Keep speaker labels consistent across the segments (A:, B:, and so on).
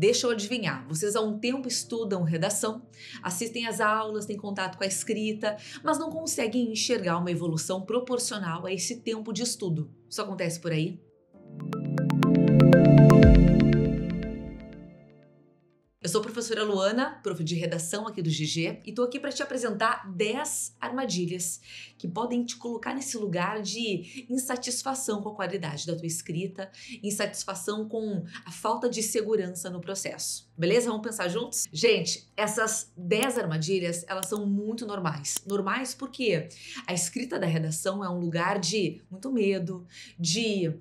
A: Deixa eu adivinhar, vocês há um tempo estudam redação, assistem às aulas, têm contato com a escrita, mas não conseguem enxergar uma evolução proporcional a esse tempo de estudo. Isso acontece por aí? Eu sou a professora Luana, prof de redação aqui do GG, e tô aqui para te apresentar 10 armadilhas que podem te colocar nesse lugar de insatisfação com a qualidade da tua escrita, insatisfação com a falta de segurança no processo. Beleza? Vamos pensar juntos? Gente, essas 10 armadilhas, elas são muito normais. Normais porque a escrita da redação é um lugar de muito medo, de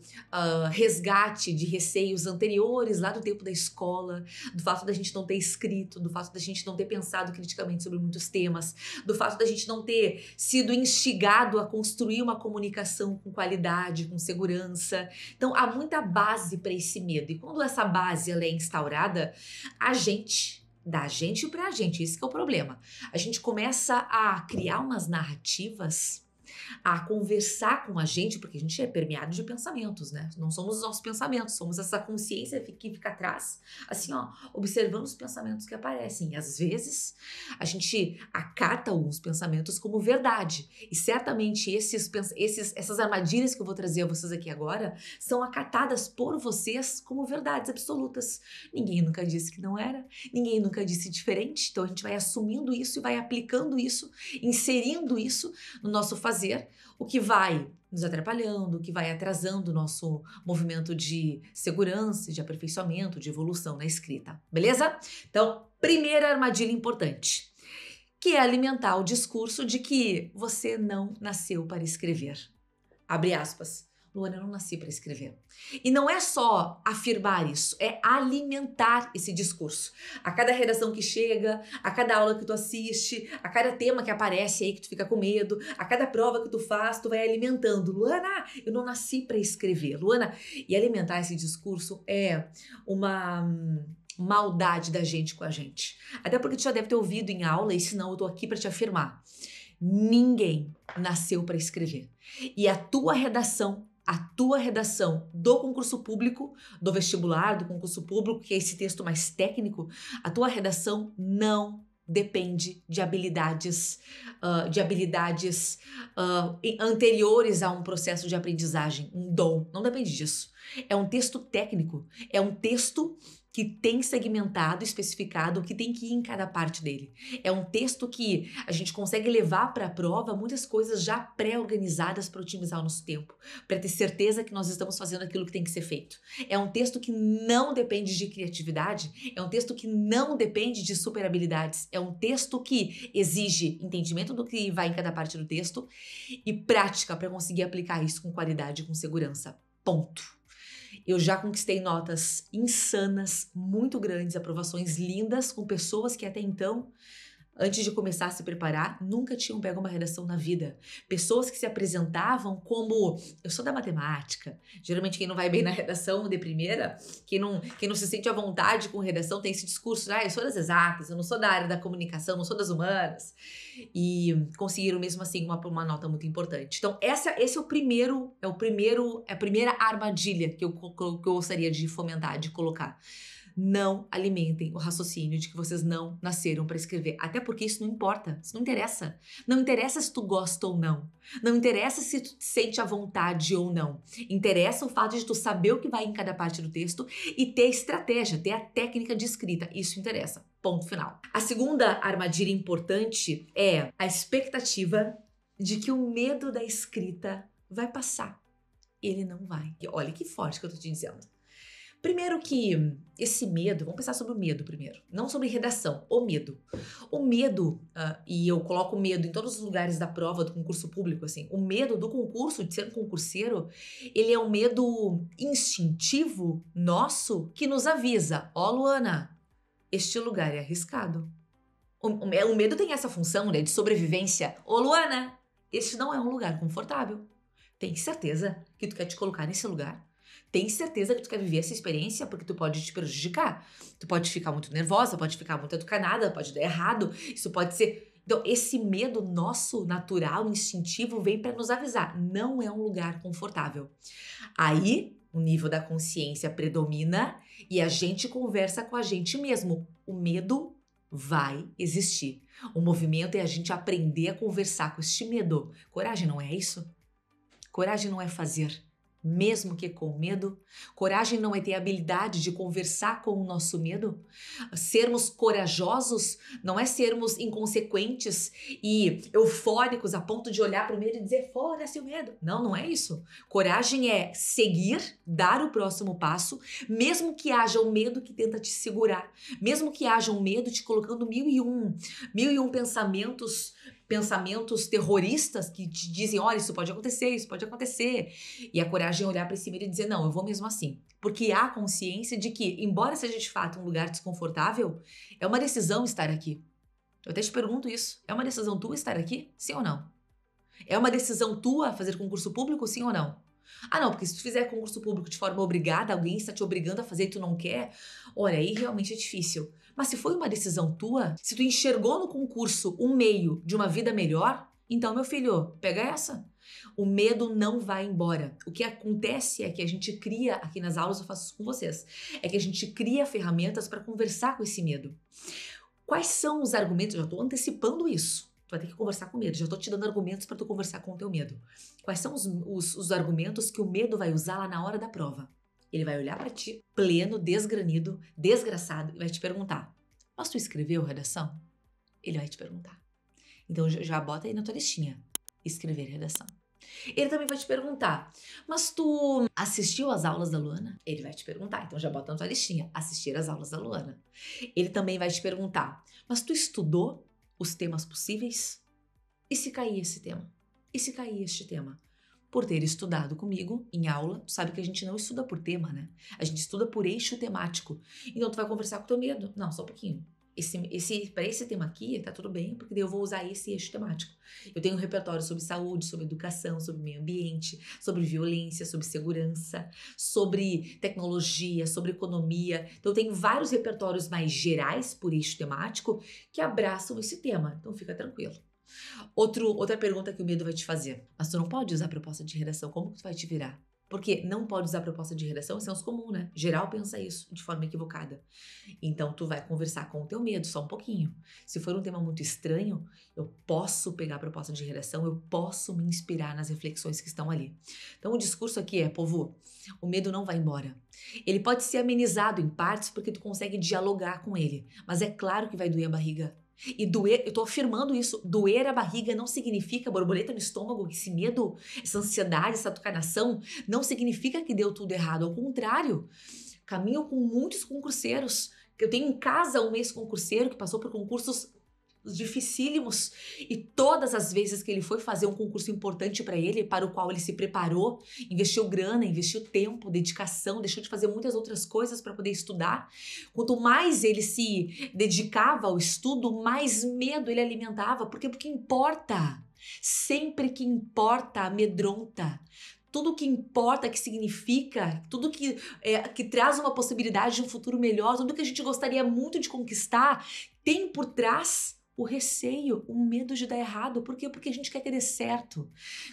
A: resgate de receios anteriores lá do tempo da escola, do fato da gente não ter escrito, do fato da gente não ter pensado criticamente sobre muitos temas, do fato da gente não ter sido instigado a construir uma comunicação com qualidade, com segurança. Então, há muita base para esse medo. E quando essa base ela é instaurada, da gente para a gente, esse que é o problema. A gente começa a criar umas narrativas, a conversar com a gente, porque a gente é permeado de pensamentos, né? Não somos os nossos pensamentos, somos essa consciência que fica atrás, assim, ó, observando os pensamentos que aparecem. E às vezes a gente acata alguns pensamentos como verdade. E certamente essas armadilhas que eu vou trazer a vocês aqui agora são acatadas por vocês como verdades absolutas. Ninguém nunca disse que não era, ninguém nunca disse diferente. Então a gente vai assumindo isso e vai aplicando isso, inserindo isso no nosso fazer, o que vai nos atrapalhando, o que vai atrasando o nosso movimento de segurança, de aperfeiçoamento, de evolução na escrita, beleza? Então, primeira armadilha importante, que é alimentar o discurso de que você não nasceu para escrever. Abre aspas. Luana, eu não nasci para escrever. E não é só afirmar isso, é alimentar esse discurso. A cada redação que chega, a cada aula que tu assiste, a cada tema que aparece aí que tu fica com medo, a cada prova que tu faz, tu vai alimentando. Luana, eu não nasci para escrever. Luana, e alimentar esse discurso é uma maldade da gente com a gente. Até porque tu já deve ter ouvido em aula, e senão eu tô aqui para te afirmar. Ninguém nasceu para escrever. E a tua redação do concurso público, do vestibular, do concurso público, que é esse texto mais técnico, a tua redação não depende de habilidades anteriores a um processo de aprendizagem, um dom. Não depende disso. É um texto técnico, é um texto que tem segmentado, especificado o que tem que ir em cada parte dele. É um texto que a gente consegue levar para a prova muitas coisas já pré-organizadas para otimizar o nosso tempo, para ter certeza que nós estamos fazendo aquilo que tem que ser feito. É um texto que não depende de criatividade, é um texto que não depende de super habilidades, é um texto que exige entendimento do que vai em cada parte do texto e prática para conseguir aplicar isso com qualidade e com segurança. Ponto. Eu já conquistei notas insanas, muito grandes, aprovações lindas com pessoas que até então, antes de começar a se preparar, nunca tinham pego uma redação na vida. Pessoas que se apresentavam como, eu sou da matemática. Geralmente quem não vai bem na redação de primeira, quem não se sente à vontade com redação, tem esse discurso, eu sou das exatas, eu não sou da área da comunicação, não sou das humanas. E conseguiram mesmo assim uma nota muito importante. Então esse é a primeira armadilha que eu gostaria de fomentar, de colocar. Não alimentem o raciocínio de que vocês não nasceram para escrever. Até porque isso não importa, isso não interessa. Não interessa se tu gosta ou não. Não interessa se tu te sente à vontade ou não. Interessa o fato de tu saber o que vai em cada parte do texto e ter estratégia, ter a técnica de escrita. Isso interessa. Ponto final. A segunda armadilha importante é a expectativa de que o medo da escrita vai passar. Ele não vai. E olha que forte que eu tô te dizendo. Primeiro que esse medo, vamos pensar sobre o medo primeiro, não sobre redação, o medo. O medo, e eu coloco o medo em todos os lugares da prova do concurso público, assim, o medo do concurso, de ser um concurseiro, ele é um medo instintivo nosso que nos avisa, ó Luana, este lugar é arriscado. O medo tem essa função, né, de sobrevivência. Ô Luana, este não é um lugar confortável. Tem certeza que tu quer te colocar nesse lugar? Tem certeza que tu quer viver essa experiência porque tu pode te prejudicar. Tu pode ficar muito nervosa, pode ficar muito educanada, pode dar errado. Isso pode ser... Então, esse medo nosso, natural, instintivo, vem para nos avisar. Não é um lugar confortável. Aí, O nível da consciência predomina e a gente conversa com a gente mesmo. O medo vai existir. O movimento é a gente aprender a conversar com este medo. Coragem não é isso? Coragem não é fazer, mesmo que com medo. Coragem não é ter a habilidade de conversar com o nosso medo. Sermos corajosos não é sermos inconsequentes e eufóricos a ponto de olhar para o medo e dizer, fora-se o medo. Não, não é isso. Coragem é seguir, dar o próximo passo, mesmo que haja um medo que tenta te segurar, mesmo que haja um medo te colocando mil e um pensamentos terroristas que te dizem, olha, isso pode acontecer, isso pode acontecer. E a coragem é olhar para esse medo e dizer, não, eu vou mesmo assim. Porque há consciência de que, embora seja de fato um lugar desconfortável, é uma decisão estar aqui. Eu até te pergunto isso, é uma decisão tua estar aqui? Sim ou não? É uma decisão tua fazer concurso público, sim ou não? Ah, não, porque se tu fizer concurso público de forma obrigada, alguém está te obrigando a fazer e tu não quer, olha, aí realmente é difícil. Mas se foi uma decisão tua, se tu enxergou no concurso um meio de uma vida melhor, então, meu filho, pega essa. O medo não vai embora. O que acontece é que a gente cria, aqui nas aulas eu faço isso com vocês, é que a gente cria ferramentas para conversar com esse medo. Quais são os argumentos? Eu já estou antecipando isso. Tu vai ter que conversar com medo. Já estou te dando argumentos para tu conversar com o teu medo. Quais são os argumentos que o medo vai usar lá na hora da prova? Ele vai olhar para ti, pleno, desgranido, desgraçado, e vai te perguntar, mas tu escreveu redação? Ele vai te perguntar. Então já bota aí na tua listinha, escrever redação. Ele também vai te perguntar, mas tu assistiu às aulas da Luana? Ele vai te perguntar, então já bota na tua listinha, assistir às aulas da Luana. Ele também vai te perguntar, mas tu estudou os temas possíveis? E se cair esse tema? E se cair este tema? Por ter estudado comigo em aula, tu sabe que a gente não estuda por tema, né? A gente estuda por eixo temático. Então tu vai conversar com o teu medo. Não, só um pouquinho. Para esse tema aqui, tá tudo bem, porque daí eu vou usar esse eixo temático. Eu tenho um repertório sobre saúde, sobre educação, sobre meio ambiente, sobre violência, sobre segurança, sobre tecnologia, sobre economia. Então eu tenho vários repertórios mais gerais por eixo temático que abraçam esse tema. Então fica tranquilo. Outra pergunta que o medo vai te fazer. Mas tu não pode usar a proposta de redação, como que tu vai te virar? Porque não pode usar a proposta de redação, é senso comum, né? Geral pensa isso de forma equivocada. Então tu vai conversar com o teu medo só um pouquinho. Se for um tema muito estranho, eu posso pegar a proposta de redação, eu posso me inspirar nas reflexões que estão ali. Então o discurso aqui é, povo, o medo não vai embora. Ele pode ser amenizado em partes porque tu consegue dialogar com ele, mas é claro que vai doer a barriga. E doer, eu tô afirmando isso, doer a barriga não significa borboleta no estômago, esse medo, essa ansiedade, essa tucanação, não significa que deu tudo errado, ao contrário. Caminho com muitos concurseiros, eu tenho em casa um ex-concurseiro que passou por concursos dificílimos e todas as vezes que ele foi fazer um concurso importante para ele, para o qual ele se preparou, investiu grana, investiu tempo, dedicação, deixou de fazer muitas outras coisas para poder estudar. Quanto mais ele se dedicava ao estudo, mais medo ele alimentava, porque importa. Sempre que importa, amedronta. Tudo que importa, que significa, tudo que traz uma possibilidade de um futuro melhor, tudo que a gente gostaria muito de conquistar, tem por trás o receio, o medo de dar errado. Por quê? Porque a gente quer que dê certo.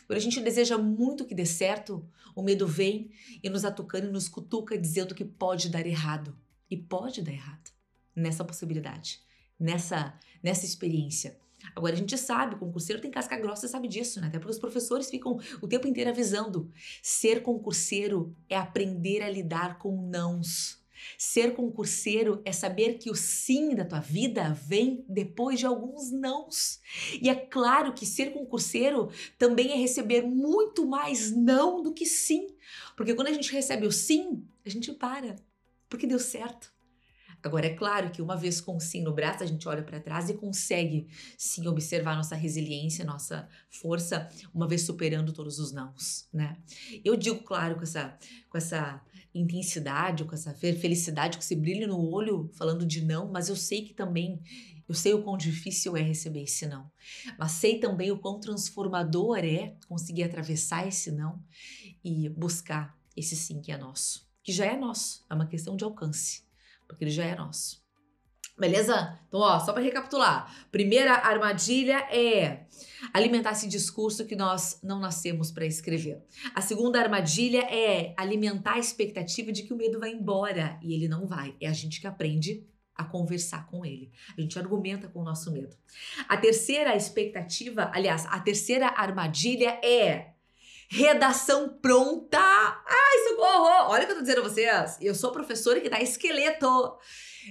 A: Quando a gente deseja muito que dê certo, o medo vem e nos atucando e nos cutuca dizendo que pode dar errado. E pode dar errado nessa possibilidade, nessa experiência. Agora a gente sabe, o concurseiro tem casca grossa, sabe disso, né? Até porque os professores ficam o tempo inteiro avisando. Ser concurseiro é aprender a lidar com nãos. Ser concurseiro é saber que o sim da tua vida vem depois de alguns nãos. E é claro que ser concurseiro também é receber muito mais não do que sim. Porque quando a gente recebe o sim, a gente para, porque deu certo. Agora, é claro que uma vez com o sim no braço, a gente olha para trás e consegue, sim, observar nossa resiliência, nossa força, uma vez superando todos os nãos, né? Eu digo, claro, com essa intensidade, com essa felicidade, com esse brilho no olho, falando de não, mas eu sei que também, eu sei o quão difícil é receber esse não, mas sei também o quão transformador é conseguir atravessar esse não e buscar esse sim que é nosso, que já é nosso, é uma questão de alcance. Porque ele já é nosso. Beleza? Então, ó, só para recapitular. Primeira armadilha é alimentar esse discurso que nós não nascemos para escrever. A segunda armadilha é alimentar a expectativa de que o medo vai embora e ele não vai. É a gente que aprende a conversar com ele. A gente argumenta com o nosso medo. A terceira expectativa, aliás, a terceira armadilha é redação pronta. Ai, socorro! Olha o que eu tô dizendo a vocês. Eu sou professora que dá esqueleto.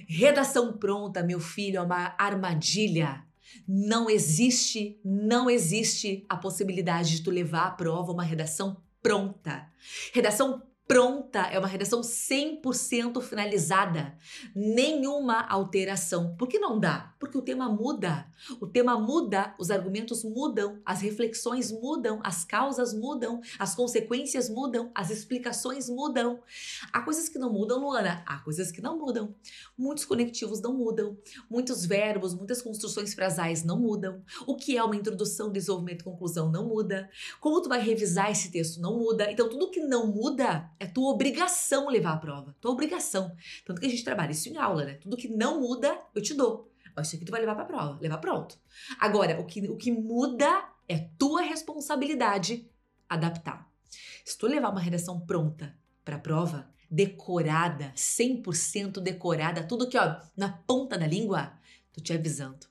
A: Redação pronta, meu filho, é uma armadilha. Não existe a possibilidade de tu levar à prova uma redação pronta. Redação pronta é uma redação 100% finalizada. Nenhuma alteração. Por que não dá? Porque o tema muda. O tema muda, os argumentos mudam, as reflexões mudam, as causas mudam, as consequências mudam, as explicações mudam. Há coisas que não mudam, Luana. Há coisas que não mudam. Muitos conectivos não mudam. Muitos verbos, muitas construções frasais não mudam. O que é uma introdução, desenvolvimento e conclusão não muda. Como tu vai revisar esse texto não muda. Então, tudo que não muda é tua obrigação levar à prova. Tua obrigação. Tanto que a gente trabalha isso em aula, né? Tudo que não muda, eu te dou. Isso aqui tu vai levar pra prova. Levar pronto. Agora, o que muda é tua responsabilidade adaptar. Se tu levar uma redação pronta pra prova, decorada, 100% decorada, tudo aqui, ó, na ponta da língua, tô te avisando,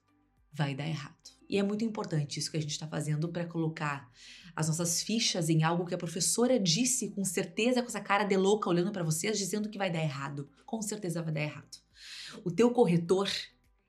A: vai dar errado. E é muito importante isso que a gente tá fazendo pra colocar as nossas fichas em algo que a professora disse com certeza, com essa cara de louca olhando pra vocês, dizendo que vai dar errado. Com certeza vai dar errado. O teu corretor,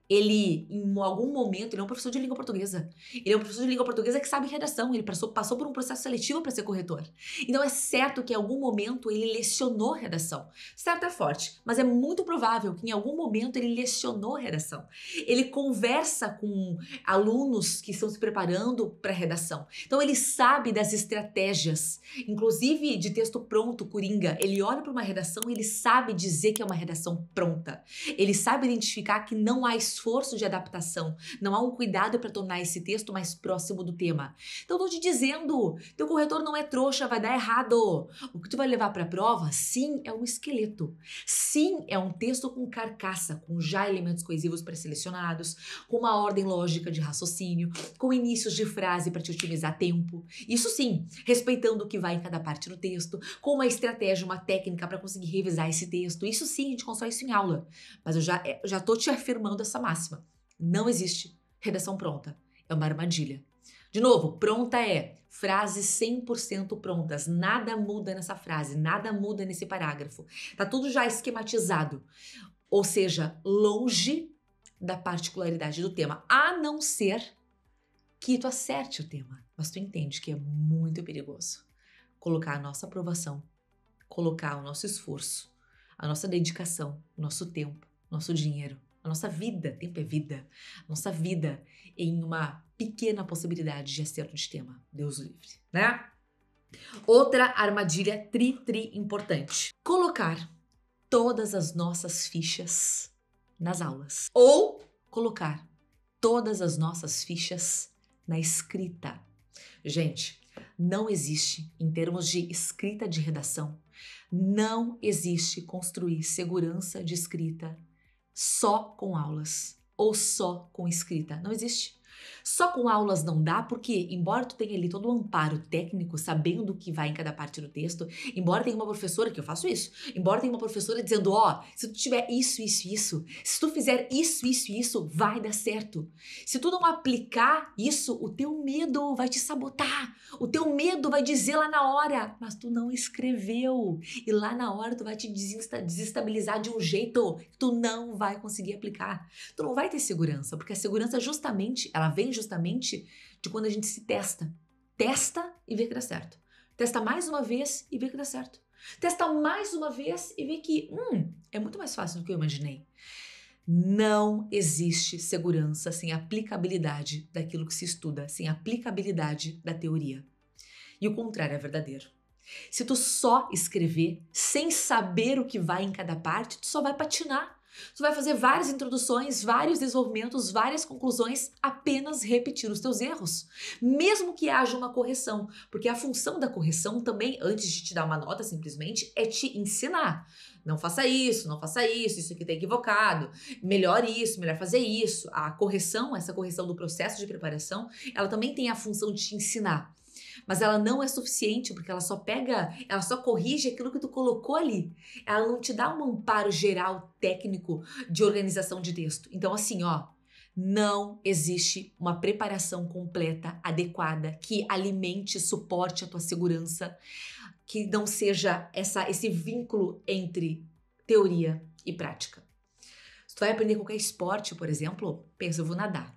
A: ele, em algum momento, ele é um professor de língua portuguesa. Ele é um professor de língua portuguesa que sabe redação. Ele passou por um processo seletivo para ser corretor. Então é certo que em algum momento ele lecionou redação. Certo é forte, mas é muito provável que em algum momento ele lecionou redação. Ele conversa com alunos que estão se preparando para redação. Então ele sabe das estratégias, inclusive de texto pronto, coringa. Ele olha para uma redação e ele sabe dizer que é uma redação pronta. Ele sabe identificar que não há esforço de adaptação, não há um cuidado para tornar esse texto mais próximo do tema. Então, tô te dizendo, teu corretor não é trouxa, vai dar errado. O que tu vai levar para a prova, sim, é um esqueleto. Sim, é um texto com carcaça, com já elementos coesivos pré-selecionados, com uma ordem lógica de raciocínio, com inícios de frase para te otimizar tempo. Isso sim, respeitando o que vai em cada parte do texto, com uma estratégia, uma técnica para conseguir revisar esse texto. Isso sim, a gente constrói isso em aula. Mas eu já tô te afirmando essa máxima. Não existe redação pronta. É uma armadilha. De novo, pronta é frases 100% prontas. Nada muda nessa frase, nada muda nesse parágrafo. Tá tudo já esquematizado. Ou seja, longe da particularidade do tema. A não ser que tu acerte o tema. Mas tu entende que é muito perigoso colocar a nossa aprovação, colocar o nosso esforço, a nossa dedicação, o nosso tempo, o nosso dinheiro, a nossa vida, tempo é vida, a nossa vida em uma pequena possibilidade de acerto de tema. Deus o livre, né? Outra armadilha tri importante. Colocar todas as nossas fichas nas aulas. Ou colocar todas as nossas fichas na escrita. Gente, não existe, em termos de escrita de redação, não existe construir segurança de escrita só com aulas ou só com escrita. Não existe. Só com aulas não dá porque, embora tu tenha ali todo o amparo técnico, sabendo o que vai em cada parte do texto, embora tenha uma professora, que eu faço isso, embora tenha uma professora dizendo, ó, se tu tiver isso, se tu fizer isso, vai dar certo. Se tu não aplicar isso, o teu medo vai te sabotar, o teu medo vai dizer lá na hora, mas tu não escreveu, e lá na hora tu vai te desestabilizar de um jeito que tu não vai conseguir aplicar. Tu não vai ter segurança, porque a segurança justamente, ela vem justamente de quando a gente se testa. Testa e vê que dá certo. Testa mais uma vez e vê que dá certo. Testa mais uma vez e vê que, é muito mais fácil do que eu imaginei. Não existe segurança sem aplicabilidade daquilo que se estuda, sem aplicabilidade da teoria. E o contrário é verdadeiro. Se tu só escrever sem saber o que vai em cada parte, tu só vai patinar. Tu vai fazer várias introduções, vários desenvolvimentos, várias conclusões, apenas repetir os teus erros. Mesmo que haja uma correção, porque a função da correção também, antes de te dar uma nota simplesmente, é te ensinar. não faça isso, isso aqui tá equivocado, melhor isso, melhor fazer isso. A correção, essa correção do processo de preparação, ela também tem a função de te ensinar. Mas ela não é suficiente, porque ela só corrige aquilo que tu colocou ali. Ela não te dá um amparo geral técnico de organização de texto. Então, assim, ó, não existe uma preparação completa, adequada, que alimente, suporte a tua segurança, que não seja esse vínculo entre teoria e prática. Se tu vai aprender qualquer esporte, por exemplo, pensa, eu vou nadar.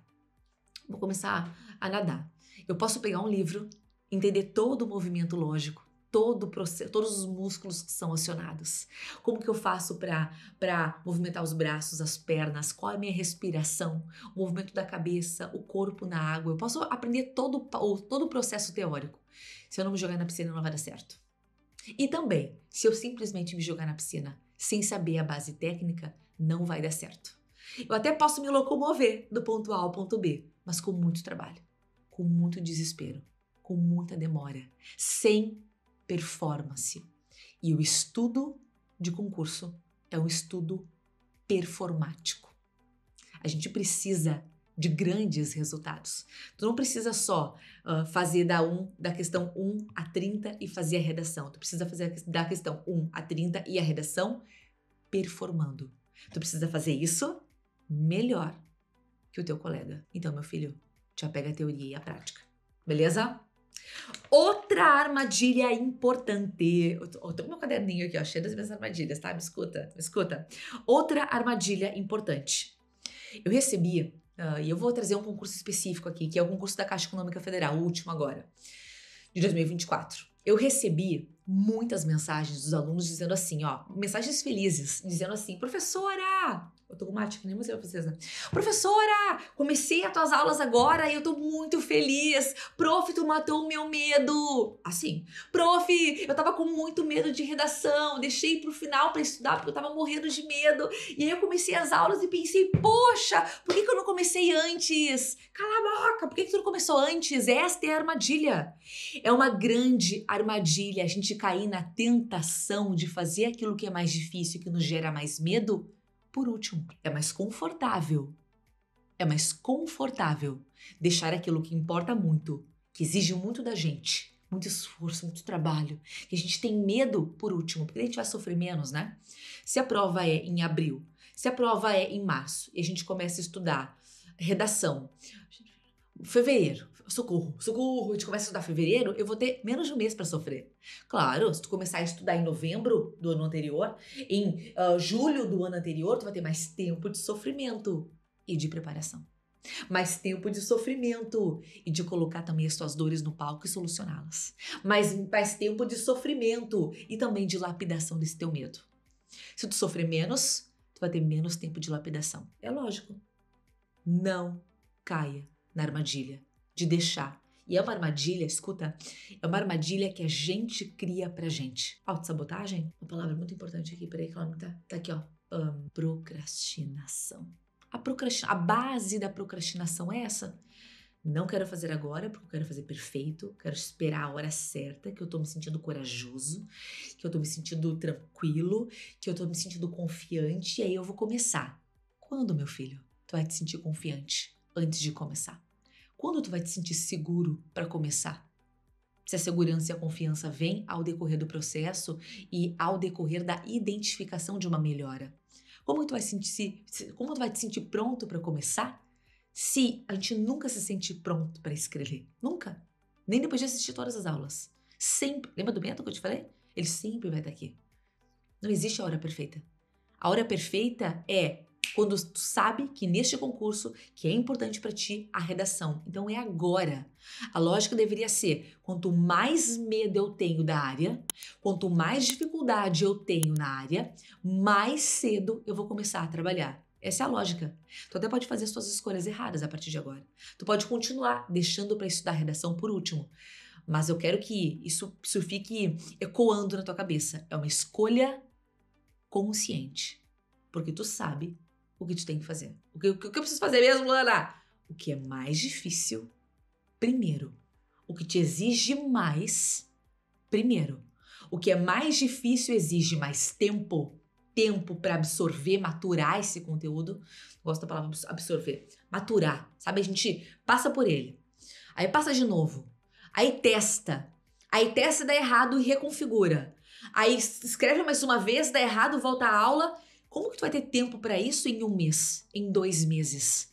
A: Vou começar a nadar. Eu posso pegar um livro, entender todo o movimento lógico, todo o processo, todos os músculos que são acionados. Como que eu faço para movimentar os braços, as pernas? Qual é a minha respiração? O movimento da cabeça, o corpo na água. Eu posso aprender todo o processo teórico. Se eu não me jogar na piscina, não vai dar certo. E também, se eu simplesmente me jogar na piscina sem saber a base técnica, não vai dar certo. Eu até posso me locomover do ponto A ao ponto B, mas com muito trabalho, com muito desespero, com muita demora, sem performance. E o estudo de concurso é um estudo performático. A gente precisa de grandes resultados. Tu não precisa só fazer da questão 1 a 30 e fazer a redação. Tu precisa fazer da questão 1 a 30 e a redação performando. Tu precisa fazer isso melhor que o teu colega. Então, meu filho, já pega a teoria e a prática. Beleza? Outra armadilha importante. Eu tô com meu caderninho aqui, ó, cheio das minhas armadilhas, tá? Me escuta. Outra armadilha importante. Eu recebi, e eu vou trazer um concurso específico aqui, que é o concurso da Caixa Econômica Federal, o último agora, de 2024. Eu recebi muitas mensagens dos alunos dizendo assim, ó, mensagens felizes, dizendo assim, professora, eu tô com mate, que nem você, né? Professora, comecei as tuas aulas agora e eu tô muito feliz. Prof, tu matou o meu medo. Assim, prof, eu tava com muito medo de redação, deixei pro final pra estudar porque eu tava morrendo de medo. E aí eu comecei as aulas e pensei, poxa, por que eu não comecei antes? Cala a boca, por que tu não começou antes? Esta é a armadilha. É uma grande armadilha a gente cair na tentação de fazer aquilo que é mais difícil, que nos gera mais medo, por último. É mais confortável deixar aquilo que importa muito, que exige muito da gente, muito esforço, muito trabalho, que a gente tem medo por último, porque a gente vai sofrer menos, né? Se a prova é em abril, se a prova é em março e a gente começa a estudar redação, fevereiro, socorro, a gente começa a estudar fevereiro, eu vou ter menos de um mês para sofrer. Claro, se tu começar a estudar em novembro do ano anterior, em julho do ano anterior, tu vai ter mais tempo de sofrimento e de preparação. Mais tempo de sofrimento e de colocar também as tuas dores no palco e solucioná-las. Mais tempo de sofrimento e também de lapidação desse teu medo. Se tu sofrer menos, tu vai ter menos tempo de lapidação. É lógico. Não caia na armadilha de deixar. E é uma armadilha, escuta, é uma armadilha que a gente cria pra gente. Autossabotagem? Uma palavra muito importante aqui, peraí que ela não tá aqui, ó. Procrastinação. A base da procrastinação é essa. Não quero fazer agora, porque eu quero fazer perfeito, quero esperar a hora certa, que eu tô me sentindo corajoso, que eu tô me sentindo tranquilo, que eu tô me sentindo confiante, e aí eu vou começar. Quando, meu filho, tu vai te sentir confiante antes de começar? Quando tu vai te sentir seguro para começar? Se a segurança e a confiança vêm ao decorrer do processo e ao decorrer da identificação de uma melhora. Como tu vai te sentir pronto para começar se a gente nunca se sente pronto para escrever? Nunca. Nem depois de assistir todas as aulas. Sempre. Lembra do método que eu te falei? Ele sempre vai estar aqui. Não existe a hora perfeita. A hora perfeita é quando tu sabe que neste concurso que é importante para ti a redação. Então é agora. A lógica deveria ser, quanto mais medo eu tenho da área, quanto mais dificuldade eu tenho na área, mais cedo eu vou começar a trabalhar. Essa é a lógica. Tu até pode fazer as suas escolhas erradas a partir de agora. Tu pode continuar deixando para estudar redação por último. Mas eu quero que isso fique ecoando na tua cabeça. É uma escolha consciente. Porque tu sabe o que tu tem que fazer. O que eu preciso fazer mesmo, Lana? O que é mais difícil, primeiro. O que te exige mais, primeiro. O que é mais difícil exige mais tempo, tempo para absorver, maturar esse conteúdo. Gosto da palavra absorver. Maturar, sabe? A gente passa por ele. Aí passa de novo. Aí testa. Aí testa, dá errado e reconfigura. Aí escreve mais uma vez, dá errado, volta à aula. Como que tu vai ter tempo para isso em 1 mês? Em 2 meses?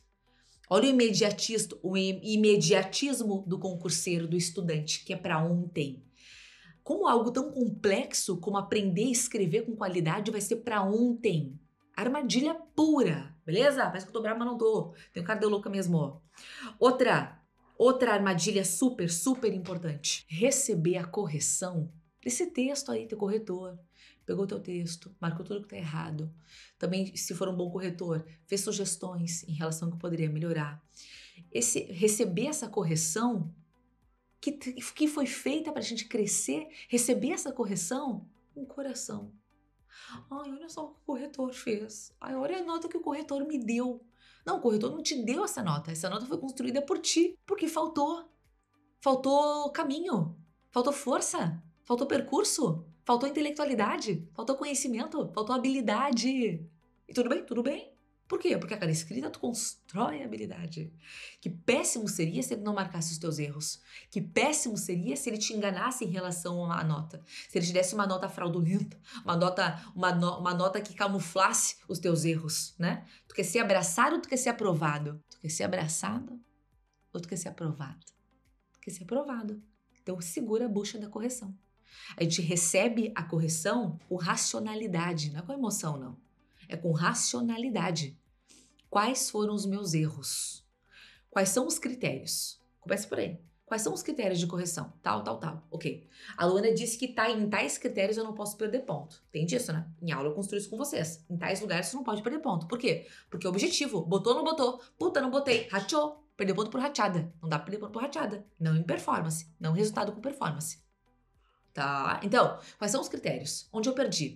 A: Olha o imediatismo do concurseiro, do estudante, que é para ontem. Como algo tão complexo como aprender a escrever com qualidade vai ser para ontem. Armadilha pura, beleza? Parece que eu tô brava, mas não tô. Tenho cara de louca mesmo. Outra armadilha super, super importante. Receber a correção desse texto aí, teu corretor. Pegou teu texto, marcou tudo que tá errado. Também, se for um bom corretor, fez sugestões em relação ao que poderia melhorar. Receber essa correção que foi feita para a gente crescer, receber essa correção com o coração. Ai, olha só o que o corretor fez. Ai, olha a nota que o corretor me deu. Não, o corretor não te deu essa nota. Essa nota foi construída por ti, porque faltou caminho, faltou força, faltou percurso, faltou intelectualidade, faltou conhecimento, faltou habilidade. E tudo bem? Tudo bem. Por quê? Porque a cada escrita tu constrói habilidade. Que péssimo seria se ele não marcasse os teus erros. Que péssimo seria se ele te enganasse em relação à nota. Se ele te desse uma nota fraudulenta, uma nota que camuflasse os teus erros, né? Tu quer ser abraçado ou tu quer ser aprovado? Tu quer ser abraçado ou tu quer ser aprovado? Tu quer ser aprovado. Então segura a bucha da correção. A gente recebe a correção com racionalidade, não é com emoção, não. É com racionalidade. Quais foram os meus erros? Quais são os critérios? Começa por aí. Quais são os critérios de correção? Tal. Ok. A Luana disse que em tais critérios eu não posso perder ponto. Tem disso, né? Em aula eu construo isso com vocês. Em tais lugares você não pode perder ponto. Por quê? Porque é objetivo. Botou ou não botou? Puta, não botei. Rachou. Perdeu ponto por rachada. Não dá pra perder ponto por rachada. Não em performance. Não resultado com performance. Tá? Então, quais são os critérios? Onde eu perdi?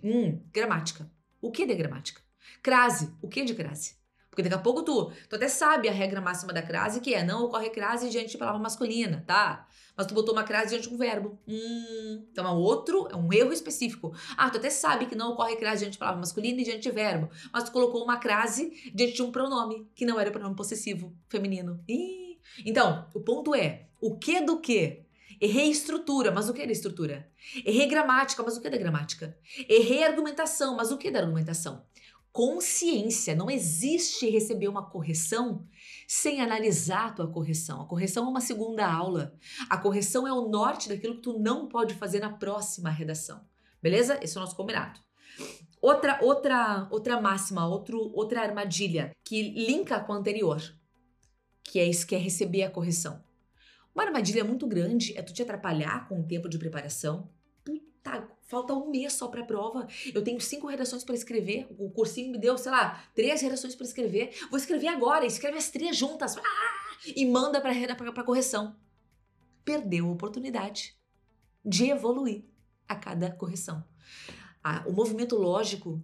A: Gramática. O que é de gramática? Crase. O que é de crase? Porque daqui a pouco tu até sabe a regra máxima da crase, que é não ocorre crase diante de palavra masculina, tá? Mas tu botou uma crase diante de um verbo. Então é um erro específico. Tu até sabe que não ocorre crase diante de palavra masculina e diante de verbo, mas tu colocou uma crase diante de um pronome, que não era o pronome possessivo feminino. Então, o ponto é, o que do que? Errei estrutura, mas o que é da estrutura? Errei gramática, mas o que é da gramática? Errei argumentação, mas o que é da argumentação? Consciência. Não existe receber uma correção sem analisar a tua correção. A correção é uma segunda aula. A correção é o norte daquilo que tu não pode fazer na próxima redação. Beleza? Esse é o nosso combinado. Outra máxima, outra armadilha que linka com a anterior, que é isso, que é receber a correção. Uma armadilha muito grande é tu te atrapalhar com o tempo de preparação. Puta, falta 1 mês só pra prova. Eu tenho 5 redações pra escrever. O cursinho me deu, 3 redações pra escrever. Vou escrever agora, escreve as 3 juntas. E manda pra correção. Perdeu a oportunidade de evoluir a cada correção. O movimento lógico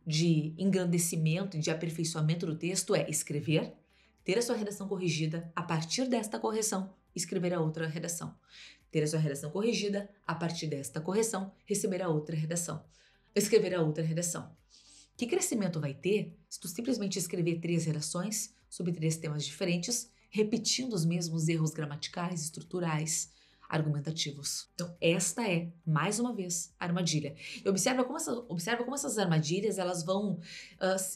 A: de engrandecimento e de aperfeiçoamento do texto é escrever, ter a sua redação corrigida, a partir desta correção, escrever a outra redação. Ter a sua redação corrigida, a partir desta correção, receber a outra redação. Escrever a outra redação. Que crescimento vai ter se tu simplesmente escrever 3 redações sobre 3 temas diferentes, repetindo os mesmos erros gramaticais, estruturais, argumentativos? Então, esta é, mais uma vez, a armadilha. E observa como essas armadilhas, elas vão...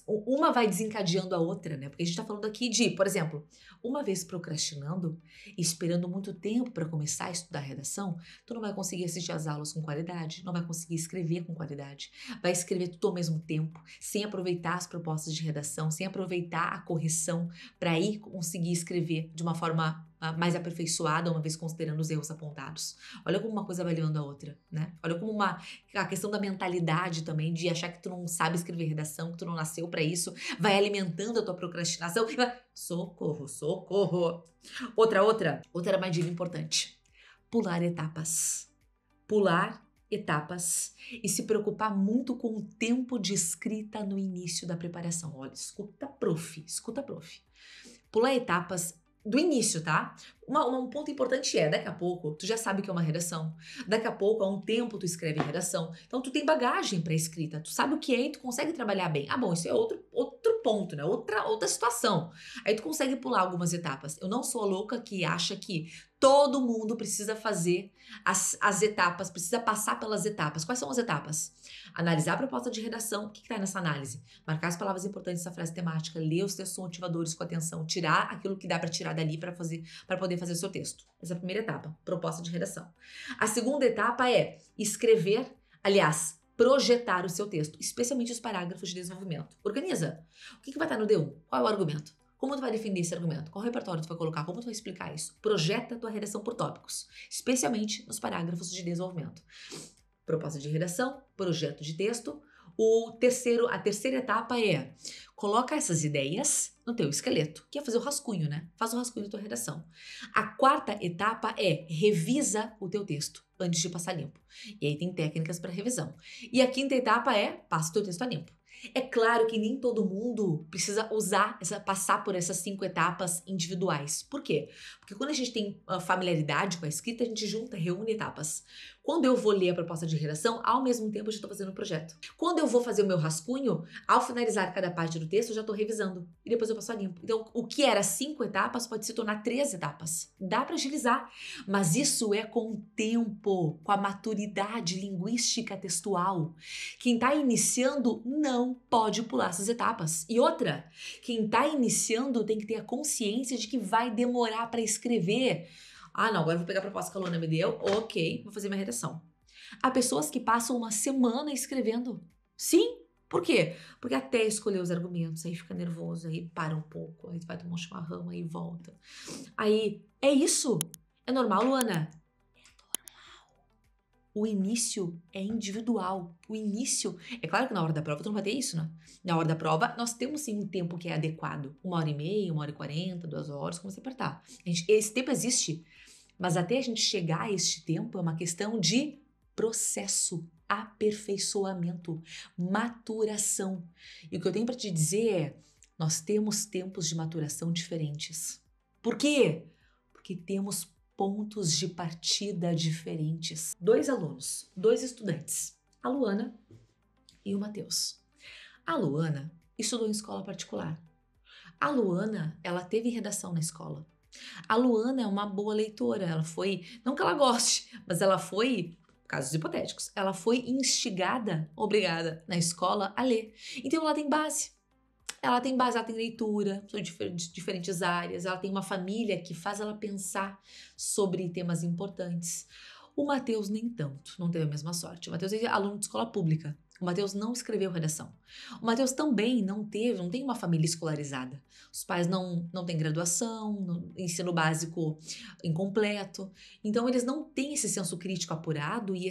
A: uma vai desencadeando a outra, né? Porque a gente tá falando aqui de, por exemplo, uma vez procrastinando e esperando muito tempo para começar a estudar redação, tu não vai conseguir assistir às aulas com qualidade, não vai conseguir escrever com qualidade. Vai escrever tudo ao mesmo tempo, sem aproveitar as propostas de redação, sem aproveitar a correção para aí conseguir escrever de uma forma mais aperfeiçoada, uma vez considerando os erros apontados. Olha como uma coisa vai levando a outra, né? Olha como a questão da mentalidade também, de achar que tu não sabe escrever redação, que tu não nasceu para isso, vai alimentando a tua procrastinação. Socorro, socorro. Outra armadilha importante. Pular etapas. Pular etapas e se preocupar muito com o tempo de escrita no início da preparação. Olha, escuta, prof. Pular etapas do início, tá? Um ponto importante daqui a pouco, tu já sabe o que é uma redação. Daqui a pouco, há um tempo, tu escreve redação. Então, tu tem bagagem para escrita. Tu sabe o que é e tu consegue trabalhar bem. Ah, bom, isso é outro ponto, né? Outra situação. Aí tu consegue pular algumas etapas. Eu não sou a louca que acha que todo mundo precisa fazer as etapas, precisa passar pelas etapas. Quais são as etapas? Analisar a proposta de redação. O que está nessa análise? Marcar as palavras importantes da frase temática, ler os textos motivadores com atenção, tirar aquilo que dá para tirar dali para poder fazer o seu texto. Essa é a primeira etapa, proposta de redação. A segunda etapa é escrever, aliás, projetar o seu texto, especialmente os parágrafos de desenvolvimento. Organiza. O que vai estar no D1? Qual é o argumento? Como tu vai defender esse argumento? Qual repertório tu vai colocar? Como tu vai explicar isso? Projeta a tua redação por tópicos, especialmente nos parágrafos de desenvolvimento. Proposta de redação, projeto de texto. A terceira etapa é coloca essas ideias no teu esqueleto, que é fazer o rascunho, né? Faz o rascunho da tua redação. A quarta etapa é revisa o teu texto antes de passar limpo. E aí tem técnicas para revisão. E a quinta etapa é passa o teu texto a limpo. É claro que nem todo mundo precisa passar por essas 5 etapas individuais. Por quê? Porque quando a gente tem familiaridade com a escrita, a gente reúne etapas. Quando eu vou ler a proposta de redação, ao mesmo tempo eu já estou fazendo o projeto. Quando eu vou fazer o meu rascunho, ao finalizar cada parte do texto, eu já estou revisando. E depois eu passo a limpo. Então, o que era 5 etapas pode se tornar 3 etapas. Dá para agilizar. Mas isso é com o tempo, com a maturidade linguística textual. Quem está iniciando não pode pular essas etapas. E outra, quem está iniciando tem que ter a consciência de que vai demorar para escrever. Ah, não, agora eu vou pegar a proposta que a Luana me deu. Ok, vou fazer minha redação. Há pessoas que passam uma semana escrevendo. Sim, por quê? Porque até escolher os argumentos, aí fica nervoso, aí para um pouco, aí vai tomar um chimarrão, aí volta. Aí, é isso. É normal, Luana? O início é individual. O início... É claro que na hora da prova tu não vai ter isso, né? Na hora da prova, nós temos sim um tempo que é adequado. 1h30, 1h40, 2 horas, como você apertar. Esse tempo existe. Mas até a gente chegar a este tempo é uma questão de processo, aperfeiçoamento, maturação. E o que eu tenho para te dizer é, nós temos tempos de maturação diferentes. Por quê? Porque temos pontos de partida diferentes. 2 alunos, 2 estudantes, a Luana e o Matheus. A Luana estudou em escola particular. A Luana, ela teve redação na escola. A Luana é uma boa leitora, ela foi, não que ela goste, mas ela foi, casos hipotéticos, ela foi instigada, obrigada, na escola a ler. Então ela tem base. Ela tem leitura sobre diferentes áreas, ela tem uma família que faz ela pensar sobre temas importantes. O Matheus nem tanto, não teve a mesma sorte. O Matheus é aluno de escola pública. O Matheus não escreveu redação. O Matheus também não tem uma família escolarizada. Os pais não têm graduação, ensino básico incompleto. Então, eles não têm esse senso crítico apurado e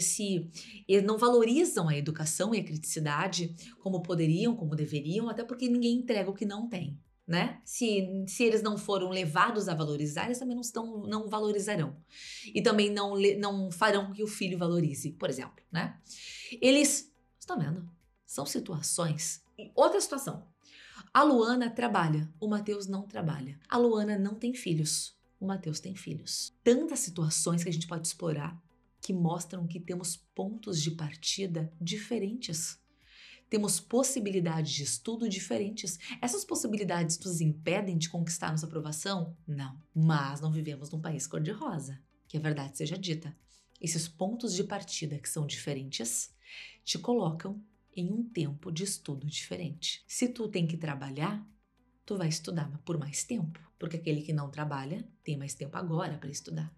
A: eles não valorizam a educação e a criticidade como poderiam, como deveriam, até porque ninguém entrega o que não tem. Né? Se eles não foram levados a valorizar, eles também não valorizarão. E também não farão com que o filho valorize, por exemplo, né? Eles, estão vendo? São situações. E outra situação. A Luana trabalha, o Matheus não trabalha. A Luana não tem filhos, o Matheus tem filhos. Tantas situações que a gente pode explorar que mostram que temos pontos de partida diferentes. Temos possibilidades de estudo diferentes. Essas possibilidades nos impedem de conquistar nossa aprovação? Não. Mas não vivemos num país cor-de-rosa, que a verdade seja dita. Esses pontos de partida que são diferentes te colocam em um tempo de estudo diferente. Se tu tem que trabalhar, tu vai estudar por mais tempo, porque aquele que não trabalha tem mais tempo agora para estudar.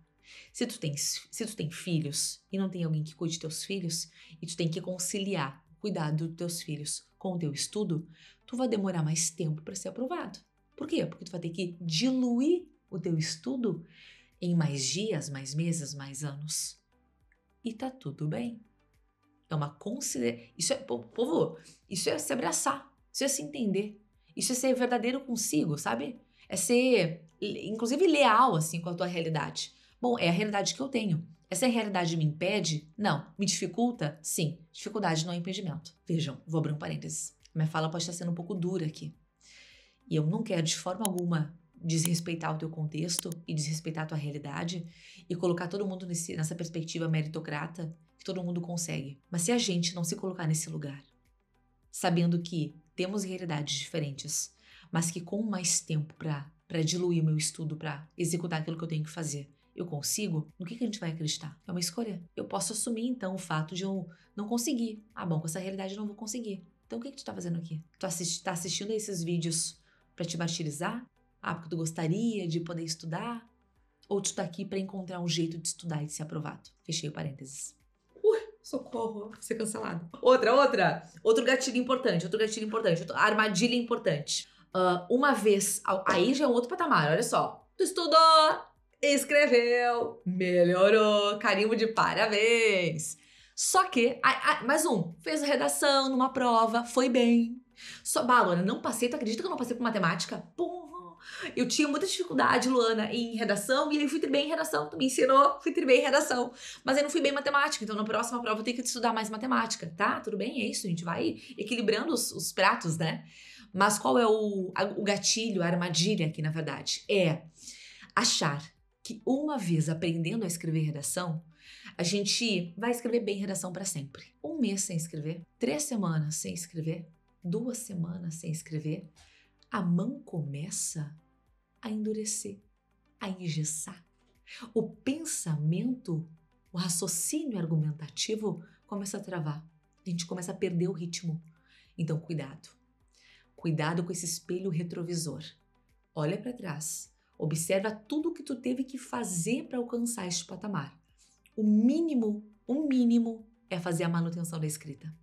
A: Se tu tem filhos e não tem alguém que cuide de teus filhos e tu tem que conciliar cuidado dos teus filhos com o teu estudo, tu vai demorar mais tempo para ser aprovado. Por quê? Porque tu vai ter que diluir o teu estudo em mais dias, mais meses, mais anos. E tá tudo bem. É uma consideração. Isso é, povo, isso é se abraçar, isso é se entender, isso é ser verdadeiro consigo, sabe? É ser, inclusive, leal, assim, com a tua realidade. Bom, é a realidade que eu tenho. Essa realidade me impede? Não. Me dificulta? Sim. Dificuldade não é impedimento. Vejam, vou abrir um parênteses. Minha fala pode estar sendo um pouco dura aqui. E eu não quero, de forma alguma, desrespeitar o teu contexto e desrespeitar a tua realidade e colocar todo mundo nessa perspectiva meritocrata que todo mundo consegue. Mas se a gente não se colocar nesse lugar, sabendo que temos realidades diferentes, mas que com mais tempo para diluir o meu estudo, para executar aquilo que eu tenho que fazer, eu consigo, no que a gente vai acreditar? É uma escolha. Eu posso assumir, então, o fato de eu não conseguir. Ah, bom, com essa realidade eu não vou conseguir. Então, o que tu tá fazendo aqui? Tu tá assistindo a esses vídeos para te martirizar? Ah, porque tu gostaria de poder estudar? Ou tu tá aqui para encontrar um jeito de estudar e de ser aprovado? Fechei o parênteses. Socorro, vou ser cancelado. Outro gatilho importante, armadilha importante. Uma vez, aí já é um outro patamar, olha só. Tu estudou, escreveu, melhorou, carimbo de parabéns. Só que, mais fez a redação numa prova, foi bem. Luana, não passei, tu acredita que eu não passei por matemática? Porra! Eu tinha muita dificuldade, Luana, em redação, e aí fui ter bem em redação. Tu me ensinou, fui ter bem em redação. Mas aí não fui bem em matemática, então na próxima prova eu tenho que estudar mais matemática, tá? Tudo bem, é isso, a gente vai equilibrando os pratos, né? Mas qual é o gatilho, a armadilha aqui, na verdade? É achar que uma vez aprendendo a escrever redação, a gente vai escrever bem redação para sempre. 1 mês sem escrever, 3 semanas sem escrever, 2 semanas sem escrever, a mão começa a endurecer, a engessar. O pensamento, o raciocínio argumentativo começa a travar. A gente começa a perder o ritmo. Então, cuidado. Cuidado com esse espelho retrovisor. Olha para trás. Observa tudo o que tu teve que fazer para alcançar este patamar. O mínimo é fazer a manutenção da escrita.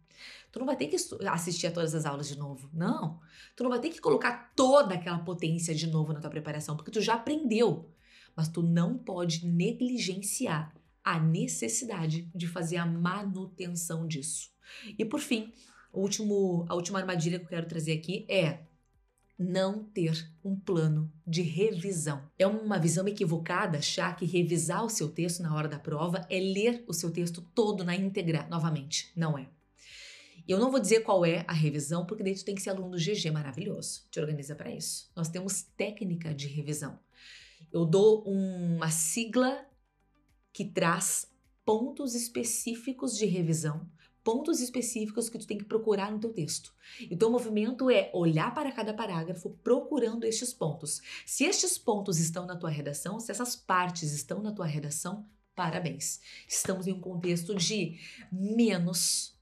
A: Tu não vai ter que assistir a todas as aulas de novo, não. Tu não vai ter que colocar toda aquela potência de novo na tua preparação, porque tu já aprendeu. Mas tu não pode negligenciar a necessidade de fazer a manutenção disso. E por fim, a última armadilha que eu quero trazer aqui é não ter um plano de revisão. É uma visão equivocada achar que revisar o seu texto na hora da prova é ler o seu texto todo na íntegra novamente. Não é. Eu não vou dizer qual é a revisão, porque daí tu tem que ser aluno do GG maravilhoso. Te organiza para isso. Nós temos técnica de revisão. Eu dou uma sigla que traz pontos específicos de revisão, pontos específicos que tu tem que procurar no teu texto. Então o movimento é olhar para cada parágrafo procurando estes pontos. Se estes pontos estão na tua redação, se essas partes estão na tua redação, parabéns. Estamos em um contexto de menos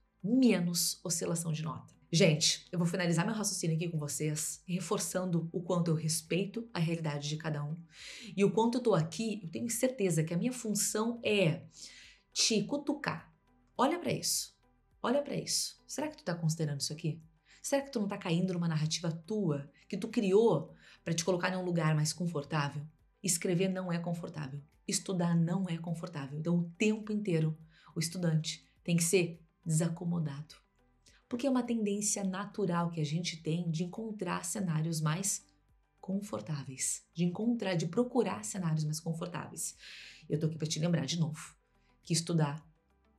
A: oscilação de nota. Gente, eu vou finalizar meu raciocínio aqui com vocês, reforçando o quanto eu respeito a realidade de cada um. E o quanto eu tô aqui, eu tenho certeza que a minha função é te cutucar. Olha pra isso. Olha pra isso. Será que tu tá considerando isso aqui? Será que tu não tá caindo numa narrativa tua, que tu criou pra te colocar num lugar mais confortável? Escrever não é confortável. Estudar não é confortável. Então, o tempo inteiro, o estudante tem que ser desacomodado. Porque é uma tendência natural que a gente tem de encontrar cenários mais confortáveis, de procurar cenários mais confortáveis. Eu tô aqui para te lembrar de novo que estudar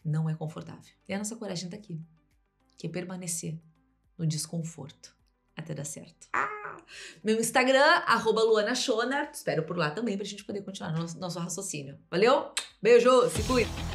A: não é confortável. E a nossa coragem tá aqui, que é permanecer no desconforto até dar certo. Meu Instagram, @LuanaSchoner, te espero por lá também pra gente poder continuar nosso raciocínio. Valeu? Beijo, se cuida!